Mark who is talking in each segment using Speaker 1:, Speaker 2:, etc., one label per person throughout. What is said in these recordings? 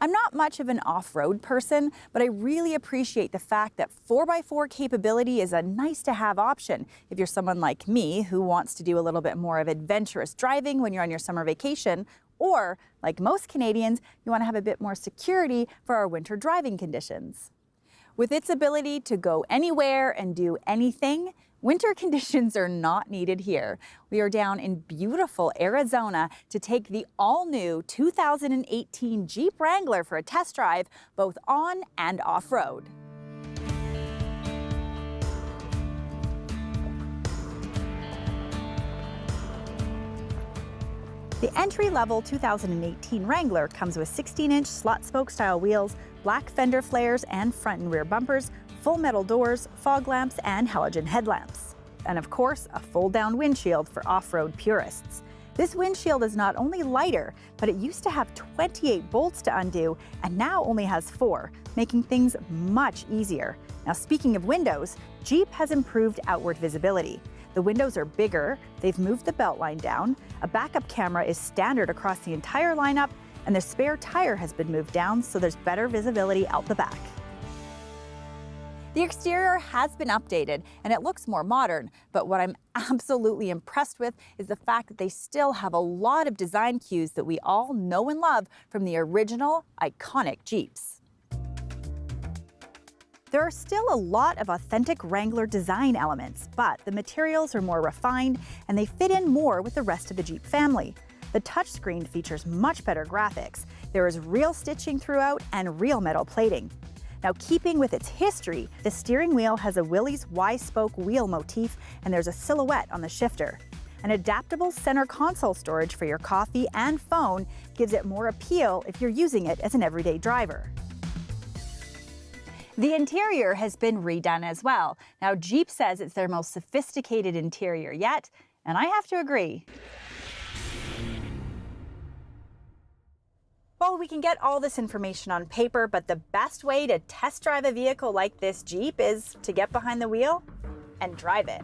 Speaker 1: I'm not much of an off-road person, but I really appreciate the fact that 4x4 capability is a nice-to-have option if you're someone like me who wants to do a little bit more of adventurous driving when you're on your summer vacation, or, like most Canadians, you want to have a bit more security for our winter driving conditions. With its ability to go anywhere and do anything, winter conditions are not needed here. We are down in beautiful Arizona to take the all-new 2018 Jeep Wrangler for a test drive, both on and off-road. The entry-level 2018 Wrangler comes with 16-inch slot spoke style wheels, black fender flares and front and rear bumpers, full metal doors, fog lamps and halogen headlamps. And of course, a fold-down windshield for off-road purists. This windshield is not only lighter, but it used to have 28 bolts to undo and now only has 4, making things much easier. Now, speaking of windows, Jeep has improved outward visibility. The windows are bigger, they've moved the belt line down, a backup camera is standard across the entire lineup, and the spare tire has been moved down so there's better visibility out the back. The exterior has been updated and it looks more modern, but what I'm absolutely impressed with is the fact that they still have a lot of design cues that we all know and love from the original iconic Jeeps. There are still a lot of authentic Wrangler design elements, but the materials are more refined and they fit in more with the rest of the Jeep family. The touchscreen features much better graphics. There is real stitching throughout and real metal plating. Now, keeping with its history, the steering wheel has a Willys Y-spoke wheel motif and there's a silhouette on the shifter. An adaptable center console storage for your coffee and phone gives it more appeal if you're using it as an everyday driver. The interior has been redone as well. Now, Jeep says it's their most sophisticated interior yet, and I have to agree. Well, we can get all this information on paper, but the best way to test drive a vehicle like this Jeep is to get behind the wheel and drive it.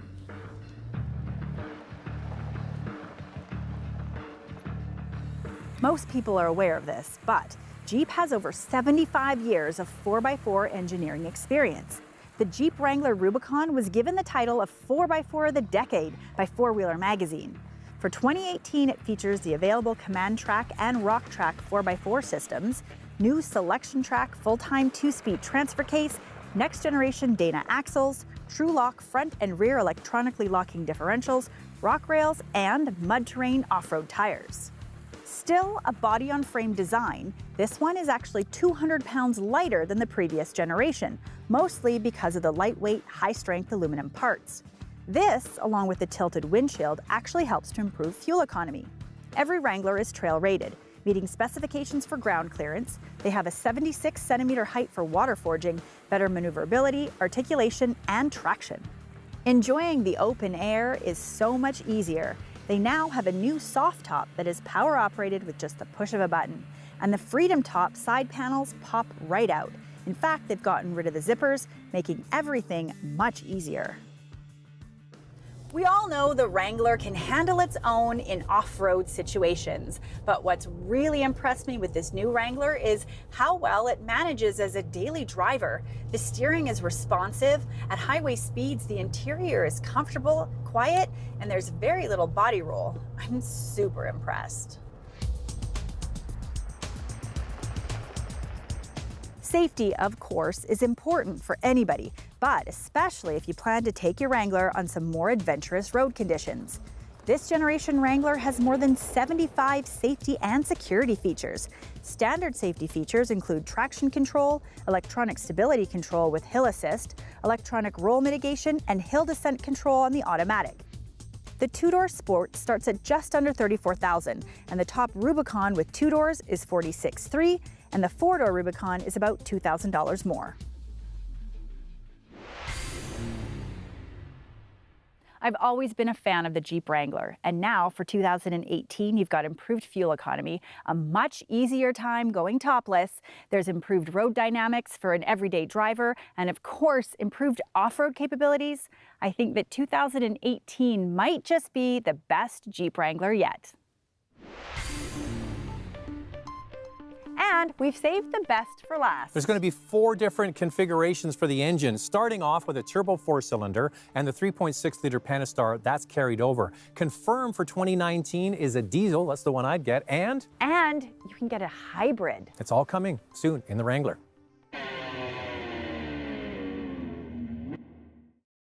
Speaker 1: Most people are aware of this, but Jeep has over 75 years of 4x4 engineering experience. The Jeep Wrangler Rubicon was given the title of 4x4 of the Decade by Four Wheeler magazine. For 2018, it features the available Command Track and Rock Track 4x4 systems, new Selection Track full-time 2-speed transfer case, next-generation Dana axles, True-Lock front and rear electronically locking differentials, rock rails, and mud-terrain off-road tires. Still a body-on-frame design, this one is actually 200 pounds lighter than the previous generation, mostly because of the lightweight, high-strength aluminum parts. This, along with the tilted windshield, actually helps to improve fuel economy. Every Wrangler is trail-rated, meeting specifications for ground clearance. They have a 76-centimeter height for water forging, better maneuverability, articulation, and traction. Enjoying the open air is so much easier. They now have a new soft top that is power-operated with just the push of a button. And the Freedom Top side panels pop right out. In fact, they've gotten rid of the zippers, making everything much easier. We all know the Wrangler can handle its own in off-road situations, but what's really impressed me with this new Wrangler is how well it manages as a daily driver. The steering is responsive. At highway speeds, the interior is comfortable, quiet, and there's very little body roll. I'm super impressed. Safety, of course, is important for anybody, but especially if you plan to take your Wrangler on some more adventurous road conditions. This generation Wrangler has more than 75 safety and security features. Standard safety features include traction control, electronic stability control with hill assist, electronic roll mitigation, and hill descent control on the automatic. The two-door Sport starts at just under $34,000, and the top Rubicon with 2 doors is $46,300, and the 4-door Rubicon is about $2,000 more. I've always been a fan of the Jeep Wrangler, and now for 2018, you've got improved fuel economy, a much easier time going topless, there's improved road dynamics for an everyday driver, and of course, improved off-road capabilities. I think that 2018 might just be the best Jeep Wrangler yet. And we've saved the best for last.
Speaker 2: There's going to be 4 different configurations for the engine, starting off with a turbo 4-cylinder and the 3.6-liter Pentastar. That's carried over. Confirmed for 2019 is a diesel. That's the one I'd get. And
Speaker 1: you can get a hybrid.
Speaker 2: it's all coming soon in the Wrangler.